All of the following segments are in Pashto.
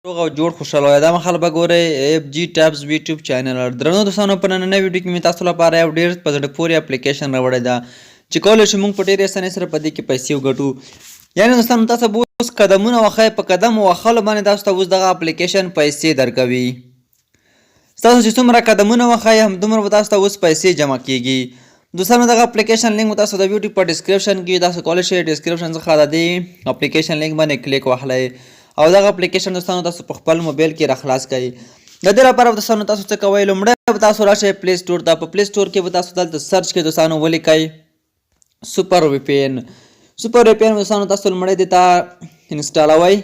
روغ او جوړ خوشاله وای دا مخاله به ګورئ ایف جی ټابز یوټیوب چینل درنو دوستانو په نننۍ ویډیو کې مې تاسو لپاره یو ډېر په زړه پورې اپلیکیشن راوړی ده چې کولی شو موږ په ډېرې اسانۍ سره په دې کې پیسې وګټو یعنې دوستانو تاسو به اوس قدمونه وښایئ په قدم وهلو باندې تاسو ته اوس دغه اپلیکیشن پیسې درکوي ستاسو چې څومره قدمونه وښایئ همدومره به تاسو ته اوس پیسې جمع کیږي دوستانو دغه اپلیکیشن لینک به تاسو د ویډیو په ډسکرپشن کې تاسو کولی شئ ډسکرپشن څخه د دې اپلیکیشن لینک باندې کلیک واخلئ او دغه اپلیکیشن دوستانو تاسو په خپل موبایل کې راخلاص کړئ د دې لپاره به دوستانو تاسو څه کوئ لومړی به تاسو راشئ پلی سټور ته په پلی سټور کې به تاسو دلته سرچ کې دوستانو ولیکئ سوپر وی پی این دوستانو تاسو لومړی دې ته انسټالوئ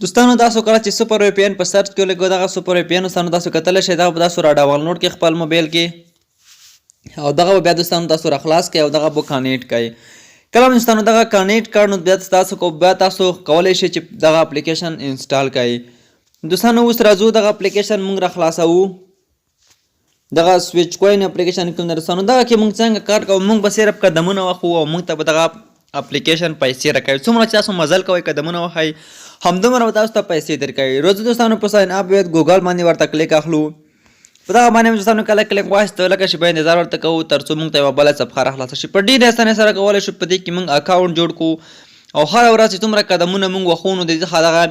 دوستانو تاسو کله چې سوپر وی پی این په سرچ کې ولیکئ دغه سوپر وی پی این دوستانو تاسو کتلی شئ دغه به تاسو را ډاونلوډ کړئ خپل موبایل کې او دغه به بیا دوستانو تاسو راخلاص کړئ او دغه به کانیکټ کړئ کله هم دوستانو دغه کانیکټ کړ نو بیا تاسو کولی شئ چې دغه اپلیکیشن انسټال کړئ دوستانو اوس راځو دغه اپلیکیشن موږ راخلاصوو دغه سویچ کوین اپلیکیشن کوم دی دوستانو دغه کې موږ څنګه کار کوو موږ به صرف قدمونه وښو او موږ ته به دغه اپلیکیشن پیسې راکوي څومره چې تاسو مزل کوئ قدمونه وښایئ همدومره به تاسو ته پیسې درکوي راځو دوستانو په ساین اپ باید ګوګل باندې ورته کلیک اخلو په دغه باندې دوستانو کله کلیک واخیستو لکه چې به انتظار ورته کوو تر څو موږ ته یوه بله صفحه راخلاصه شي په ډېرې اسانۍ سره کولی شو په دې کې موږ اکاونټ جوړ کړو او هره ورځ چې څومره قدمونه موږ وښو نو د دې څخه دغه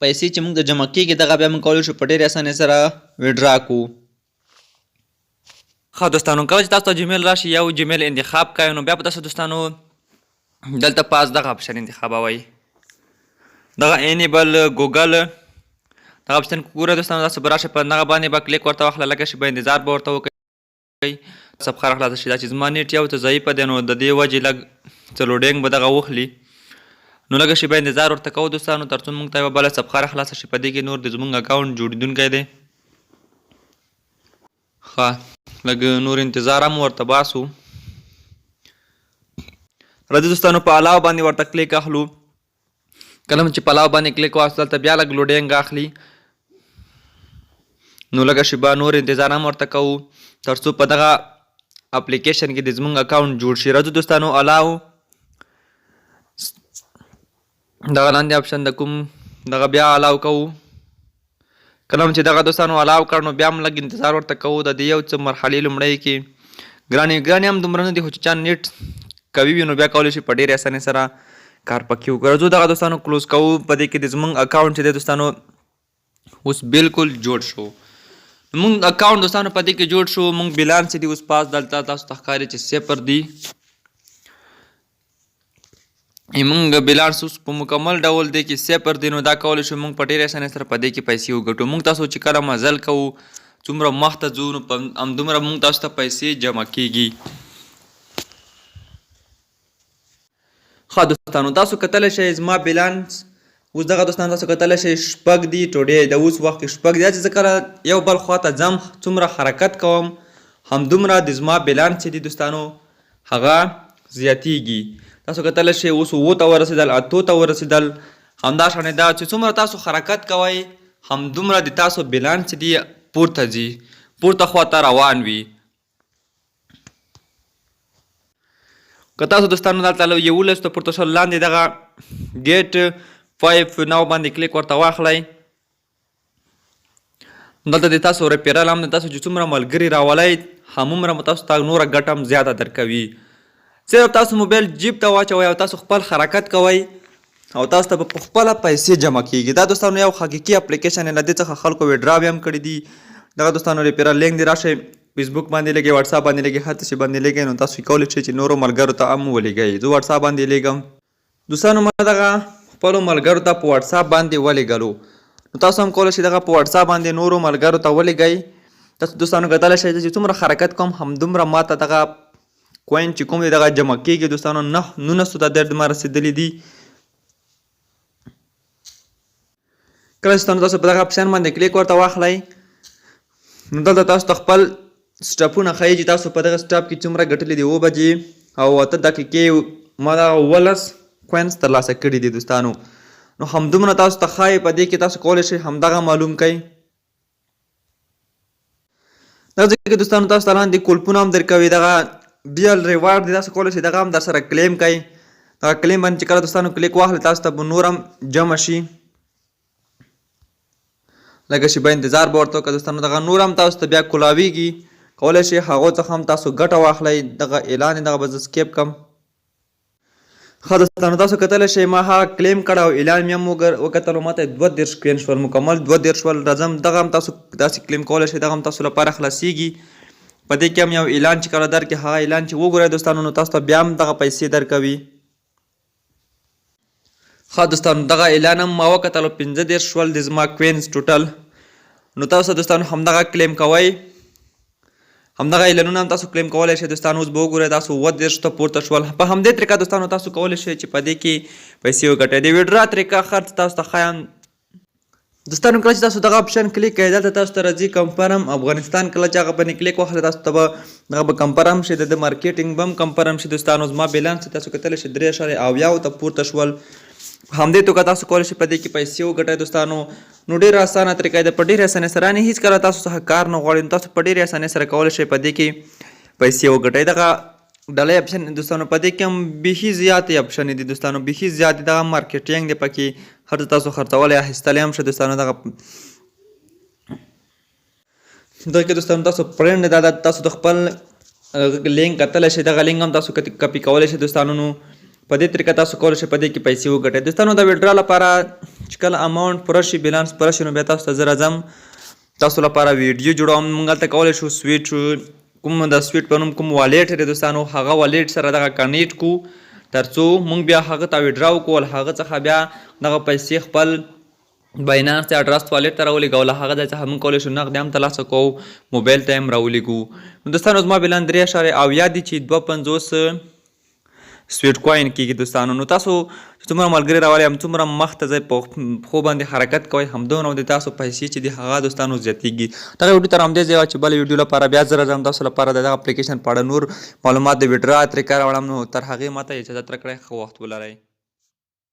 پیسې چې موږ ته جمع کېږي دغه بیا موږ کولی شو په ډېرې اسانۍ سره وډرا کړو ښه دوستانو کله چې تاسو ته جیمیل راشي یو جیمیل انتخاب کوئ نو بیا به تاسو دوستانو دلته پاس دغه اپشن انتخابوئ دغه انیبل ګوګل دغه اپشن ګوره دوستانو تاسو به راشئ په دغه باندې به کلیک ورته واخله لکه چې به انتظار به ورته وکړئ صفحه راخلاصه شي دا چې زما نیټ یو څه ضعیفه دی نو د دې وجې لږ څلوډینګ به دغه وخلي نو لږه شي به انتظار ورته کوو دوستانو تر څو موږ ته یوه بله صفحه راخلاصه شي په دې کې نور د زموږ اکاونټ جوړېدونکی دی ښه لږ نور انتظار هم ورته باسو راځئ دوستانو په علاوه باندې ورته کلیک اخلو کله چې په علاوه باندې کلیک واخلو دلته بیا لږ لوډینګ اخلي نو لږه شیبه نور انتظار هم ورته کوو تر څو په دغه اپلیکیشن کې د زموږ اکاونټ جوړ شي راځو دوستانو الاو دغه لاندې اپشن د کوم دغه بیا الاو کوو کله هم چې دغه دوستانو الاو کړ نو بیا هم لږ انتظار ورته کوو د دې یو څه مرحلې لومړی کې ګرانې هم دومره نه دي خو چې چا نیټ قوي وي نو بیا کولی شي په ډېرې اسانۍ سره کار پکې وکړو راځو دغه دوستانو کلوز کوو په دې کې د زموږ اکاونټ چې دی دوستانو اوس بالکل جوړ شو موږ اکاونټ دوستانو په دې کې جوړ شو موږ بیلانس دی اوس پاس دلته تاسو ته ښکاري چې صفر دی موږ بیلانس اوس په مکمل ډول دی کې صفر دی نو دا کولی شو موږ په ډېرې اسانۍ سره په دې کې پیسې وګټو موږ تاسو چې کله مزل کوو څومره مخته ځو نو همدومره موږ تاسو ته پیسې جمع کیږي ښه دوستانو تاسو کتلی شئ زما بیلانس اوس دغه دوستانو تاسو کتلی شئ شپږ دي ټوډې د اوس وخت کې شپږ دي چې زه کله یو بل خواته ځم څومره حرکت کوم همدومره د زما بیلانس چې دي دوستانو هغه زیاتیږي تاسو کتلی شئ اوس 7 ته ورسېدل 8 ته ورسېدل همدا شانې دا چې څومره تاسو حرکت کوئ همدومره د تاسو بیلانس چې دی پورته ځي پورته خواته روان وي که تاسو دوستانو دلته 11 ته پورته شول لاندې دغه ګیټ 5 ناو باندې کلیک ورته واخلئ دلته د تاسو ریپیرل هم د تاسو چې څومره ملګري راولئ همومره مو تاسو ته نوره ګټه هم زیاته درکوي صرف تاسو موبایل جیب ته واچوئ او تاسو خپل حرکت کوئ او تاسو ته به په خپله پیسې جمع کیږي دا دوستانو یو حقیقي اپلیکیشن له دې څخه خلکو وډرا بیا هم کړي دي دغه دوستانو ریپیرل لینک دی راشئ فیسبوک باندې لګئ واتساپ باندې لګئ هر څه باندې لګئ نو تاسو کولی شئ چې نورو ملګرو ته هم ولېږئ زه واتساپ باندې لېږم دوستانو ما دغه خپلو ملګرو ته په واتساپ باندې ولېږلو نو تاسو هم کولی شئ دغه په واتساپ باندې نورو ملګرو ته ولېږئ تاسو دوستانو کتلی شئ چې څومره حرکت کوم همدومره ماته دغه کوین چې کوم دی دغه جمع کېږي دوستانو 1900 ته درد ما رسېدلي دي کله چې تاسو په دغه اپشن باندې کلیک ورته واخلئ نو دلته تاسو ته خپل سټپونه ښایي چې تاسو په دغه سټپ کې څومره ګټلي دي 7 بجې او 8 دقیقې ما دغه 18 کوینس ترلاسه کړي دي دوستانو نو همدومره تاسو ته ښایي په دې کې تاسو کولی شئ همدغه معلوم کړئ دغه ځای کې دوستانو تاسو ته لاندې کولپونه هم درکوي دغه ډیل ریوارډ دی تاسو کولی شئ دغه هم در سره کلیم کړئ دغه کلیم باندې چې کله دوستانو کلیک واخلئ تاسو ته به نور هم جمع شي لږه شیبه انتظار به ورته وکړه دوستانو. دغه نور هم تاسو ته بیا کولاویږي کولی شئ هغو څخه هم تاسو ګټه واخلئ. دغه اعلان یې دغه به زه سکیپ کړم. ښه دوستانو تاسو کتلی شئ ما هغه کلیم کړه او اعلان مې هم وکتلو ما ته 32 کوین شول مکمل 32 شول. راځم دغه هم تاسو داسې کلیم کولی شئ دغه هم تاسو لپاره خلاصیږي. په دې کې هم یو اعلان چې کله درکړي هغه اعلان چې وګورئ دوستانو نو تاسو ته بیا هم دغه پیسې درکوي. ښه دوستانو دغه اعلان هم ما وکتلو 15 شول د زما کوینز ټوټل. نو تاسو دوستانو همدغه کلیم کوئ همدغه اعلانونه هم تاسو کلیم کولی شئ دوستانو. اوس به وګورئ تاسو 32 ته پورته شول. په همدې طریقه دوستانو تاسو کولی شئ چې په دې کې پیسې وګټئ. د ویډرا طریقه خرڅ تاسو ته ښایم دوستانو. کله چې تاسو دغه اپشن کلیک کړئ دلته تاسو ته راځي کمفرم افغانستان. کله چې هغه باندې کلیک واخلئ تاسو ته به دغه به کمفرم شي د مارکیټینګ به هم کمفرم شي دوستانو. زما بیلانس تاسو کتلی شئ 3.70 ته پورته شول. همدې توګه تاسو کولی شئ په دې کې پیسې وګټئ دوستانو. نو ډېره اسانه طریقه ده په ډېرې اسانۍ سره نه هېڅکله تاسو څخه کار نه غواړي نو تاسو په ډېرې اسانۍ سره کولی شئ په دې کې پیسې وګټئ. دغه ډالۍ اپشن دوستانو په دې کې هم بیخي زیاتې اپشن دي دوستانو بیخي زیات. دغه مارکیټینګ دی پکې هر څه تاسو خرڅولی اخیستلی هم شئ دوستانو. دغه کې دوستانو تاسو فرینډ دا تاسو د خپل لینک کتلی شئ دغه لینک هم تاسو کپي کولی شئ دوستانو. نو په دې طریقه تاسو کولی شئ په دې کې پیسې وګټئ دوستانو. د ویډرا لپاره چې کله اماونټ پوره شي بیلانس پوره شي نو بیا تاسو ته زه راځم تاسو لپاره ویډیو جوړوم. موږ هلته کولی شو سویټ کوم د سویټ په نوم کوم والیټ دی دوستانو هغه والیټ سره دغه کنیکټ کړو تر څو موږ بیا هغه ته ویډرا وکړو هغه څخه بیا دغه پیسې خپل باینانس یا ټرست والیټ ته راولېږو له هغه ځای څخه موږ کولی شو نغدې هم ترلاسه کوو موبایل ته هم راولېږو. نو دوستانو زما بیلانس 3.70 دی چې 250 سویټ کوین کېږي دوستانو. نو تاسو چې څومره ملګري راولئ همڅومره مخته ځئ په پښو باندې حرکت کوئ همدومره د تاسو پیسې چې دي هغه دوستانو زیاتېږي. دغه ویډیو تر همدې ځای چې بله ویډیو لپاره بیا زه راځم تاسو لپاره د دغه اپلیکیشن په اړه نور معلومات د ویډرا طریقه راوړم. نو تر هغې ما ته اجازت راکړئ ښه وخت ولرئ.